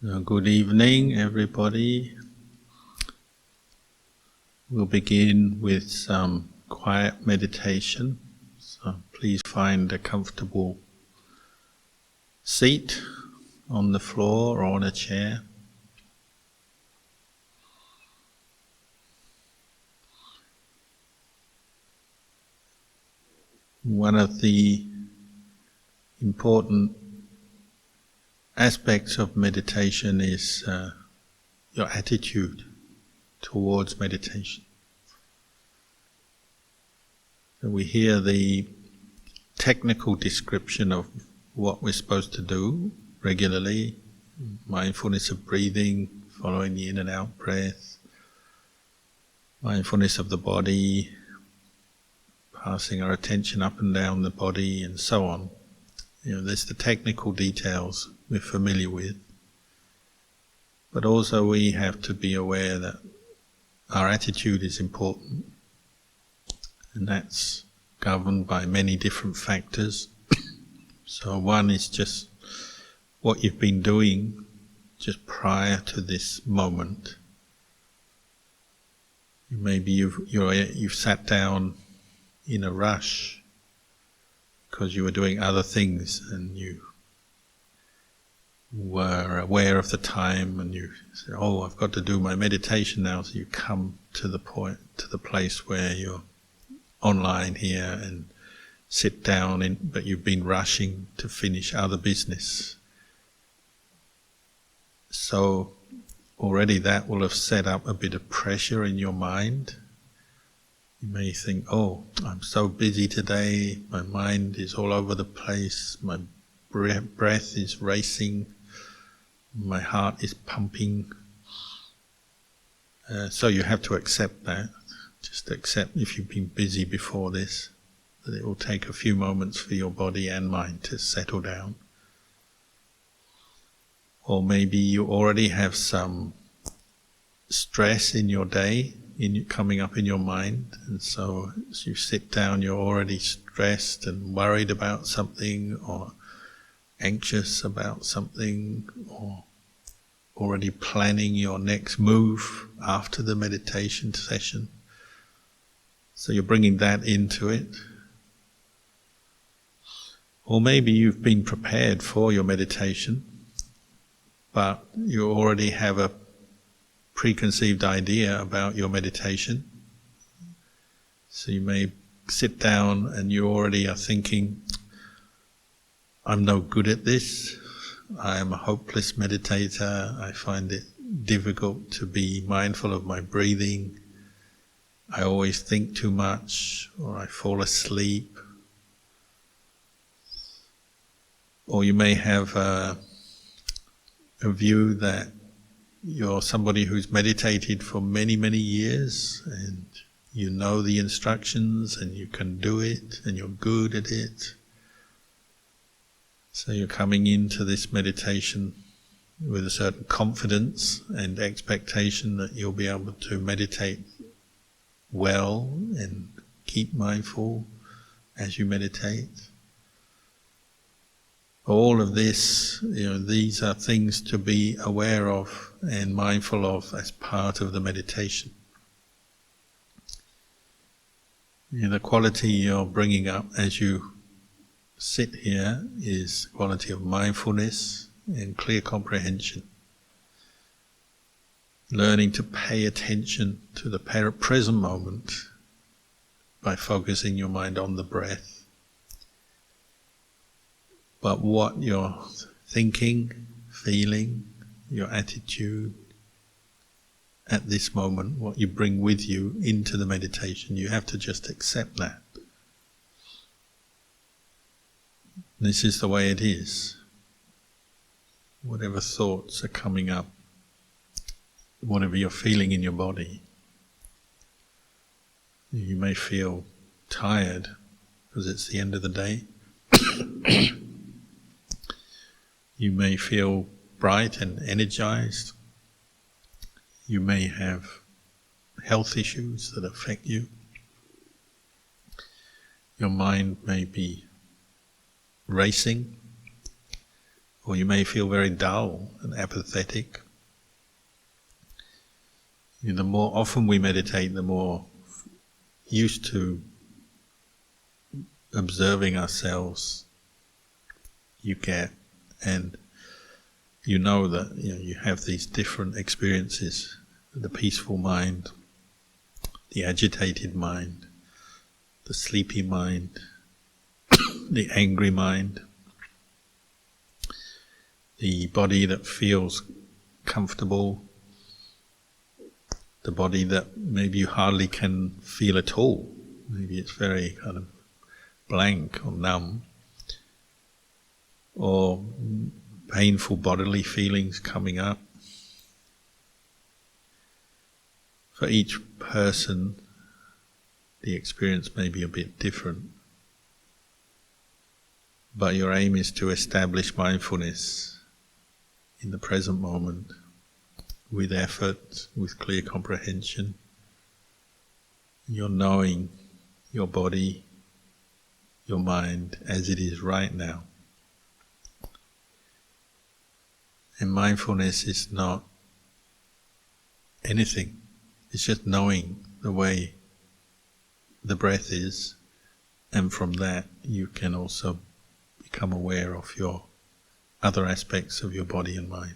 Good evening, everybody. We'll begin with some quiet meditation. So please find a comfortable seat on the floor or on a chair. One of the important aspects of meditation is your attitude towards meditation. So we hear the technical description of what we're supposed to do regularly: mindfulness of breathing, following the in and out breath, mindfulness of the body, passing our attention up and down the body, and so on. There's the technical details we're familiar with, but also we have to be aware that our attitude is important, and that's governed by many different factors. So one is just what you've been doing just prior to this moment. Maybe you've sat down in a rush because you were doing other things and you were aware of the time, and you said, "Oh, I've got to do my meditation now." So you come to the place where you're online here and sit down, but you've been rushing to finish other business. So already that will have set up a bit of pressure in your mind. You may think, "Oh, I'm so busy today, my mind is all over the place, my breath is racing, my heart is pumping." So you have to accept that. Just accept, if you've been busy before this, that it will take a few moments for your body and mind to settle down. Or maybe you already have some stress in your day coming up in your mind, and so as you sit down you're already stressed and worried about something, or anxious about something, or already planning your next move after the meditation session. So you're bringing that into it. Or maybe you've been prepared for your meditation, but you already have a preconceived idea about your meditation. So you may sit down and you already are thinking, "I'm no good at this, I am a hopeless meditator, I find it difficult to be mindful of my breathing, I always think too much, or I fall asleep." Or you may have a view that you're somebody who's meditated for many, many years, and you know the instructions and you can do it and you're good at it. So you're coming into this meditation with a certain confidence and expectation that you'll be able to meditate well and keep mindful as you meditate. All of this, these are things to be aware of and mindful of as part of the meditation. The quality you're bringing up as you sit here is the quality of mindfulness and clear comprehension. Learning to pay attention to the present moment by focusing your mind on the breath. But what you're thinking, feeling, your attitude at this moment, what you bring with you into the meditation, you have to just accept that. This is the way it is. Whatever thoughts are coming up, whatever you're feeling in your body, you may feel tired because it's the end of the day. You may feel bright and energized. You may have health issues that affect you. Your mind may be racing, or you may feel very dull and apathetic. The more often we meditate, the more used to observing ourselves you get, and you know that you have these different experiences: the peaceful mind, the agitated mind, the sleepy mind, the angry mind, the body that feels comfortable, the body that maybe you hardly can feel at all. Maybe it's very kind of blank or numb, or painful bodily feelings coming up. For each person, the experience may be a bit different, but your aim is to establish mindfulness in the present moment, with effort, with clear comprehension. You're knowing your body, your mind as it is right now. And mindfulness is not anything. It's just knowing the way the breath is, and from that you can also become aware of your other aspects of your body and mind.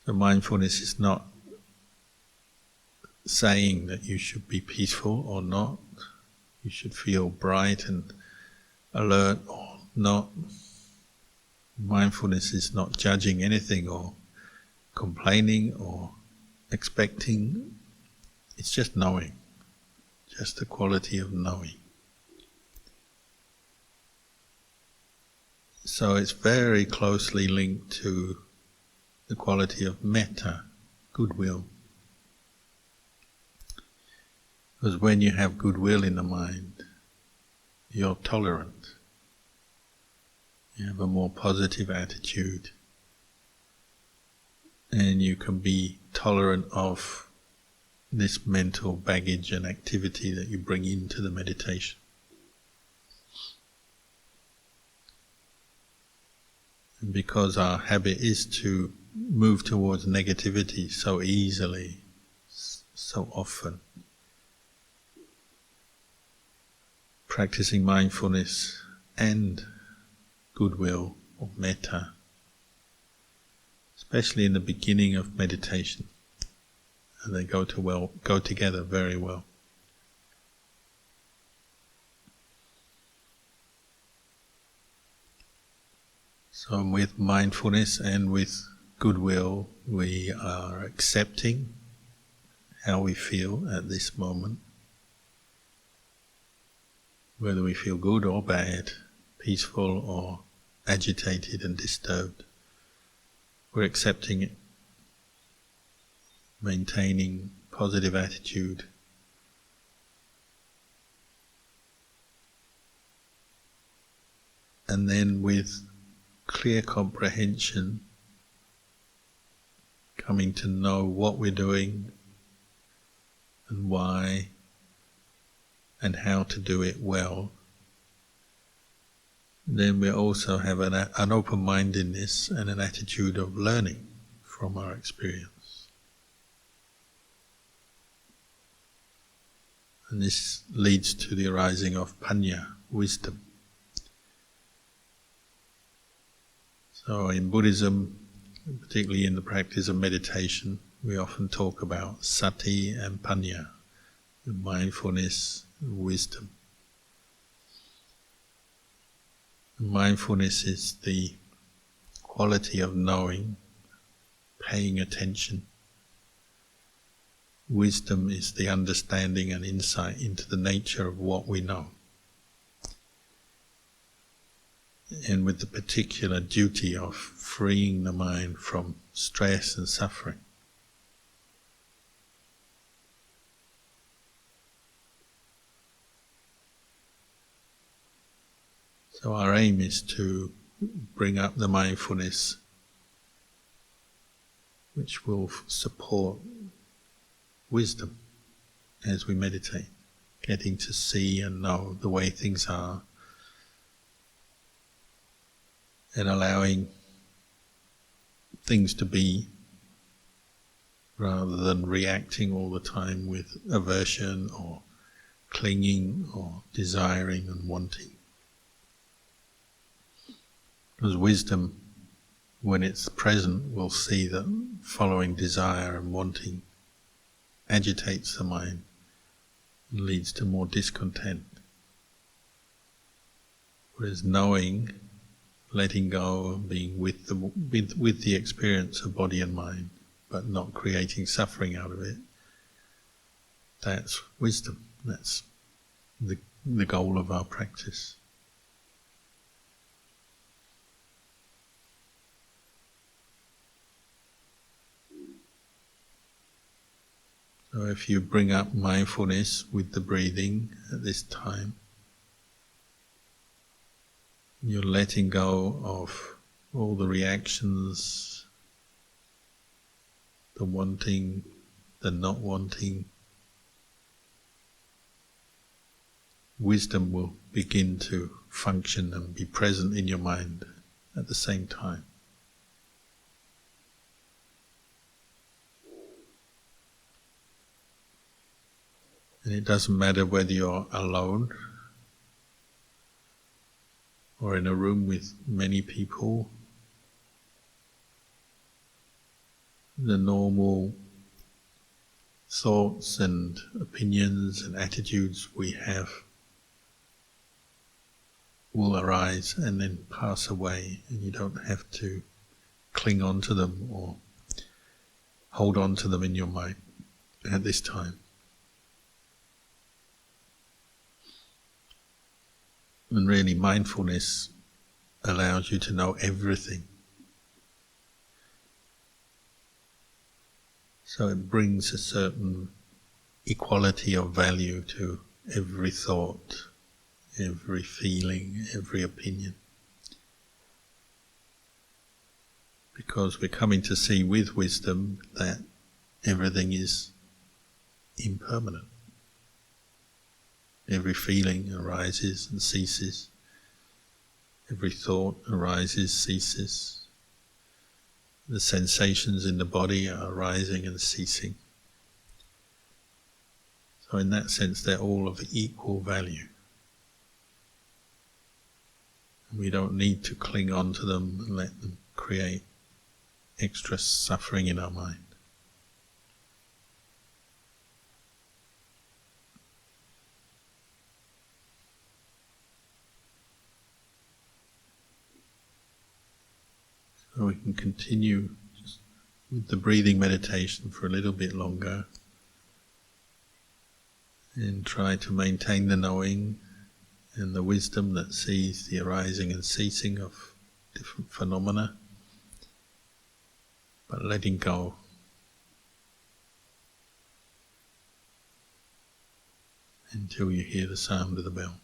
So mindfulness is not saying that you should be peaceful or not, you should feel bright and alert or not. Mindfulness is not judging anything or complaining or expecting. It's just knowing, just the quality of knowing. So it's very closely linked to the quality of metta, goodwill. Because when you have goodwill in the mind, you're tolerant. You have a more positive attitude, and you can be tolerant of this mental baggage and activity that you bring into the meditation. And because our habit is to move towards negativity so easily, so often, practicing mindfulness and goodwill or metta, especially in the beginning of meditation, and they go together very well. So with mindfulness and with goodwill, we are accepting how we feel at this moment, whether we feel good or bad, peaceful or agitated and disturbed. We're accepting it, maintaining positive attitude. And then with clear comprehension, coming to know what we're doing and why and how to do it well, then we also have an open-mindedness and an attitude of learning from our experience. And this leads to the arising of panya, wisdom. So in Buddhism, particularly in the practice of meditation, we often talk about sati and panya, mindfulness and wisdom. Mindfulness is the quality of knowing, paying attention. Wisdom is the understanding and insight into the nature of what we know, and with the particular duty of freeing the mind from stress and suffering. So our aim is to bring up the mindfulness which will support wisdom as we meditate, getting to see and know the way things are, and allowing things to be, rather than reacting all the time with aversion or clinging or desiring and wanting. Because wisdom, when it's present, will see that following desire and wanting agitates the mind and leads to more discontent. Whereas knowing, letting go and being with the experience of body and mind, but not creating suffering out of it, that's wisdom. That's the goal of our practice. So if you bring up mindfulness with the breathing at this time, you're letting go of all the reactions, the wanting, the not wanting. Wisdom will begin to function and be present in your mind at the same time. And it doesn't matter whether you're alone or in a room with many people. The normal thoughts and opinions and attitudes we have will arise and then pass away, and you don't have to cling on to them or hold on to them in your mind at this time. And really, mindfulness allows you to know everything. So it brings a certain equality of value to every thought, every feeling, every opinion. Because we're coming to see with wisdom that everything is impermanent. Every feeling arises and ceases. Every thought arises, ceases. The sensations in the body are arising and ceasing. So in that sense, they're all of equal value. We don't need to cling on to them and let them create extra suffering in our mind. So we can continue just with the breathing meditation for a little bit longer and try to maintain the knowing and the wisdom that sees the arising and ceasing of different phenomena, but letting go. Until you hear the sound of the bell.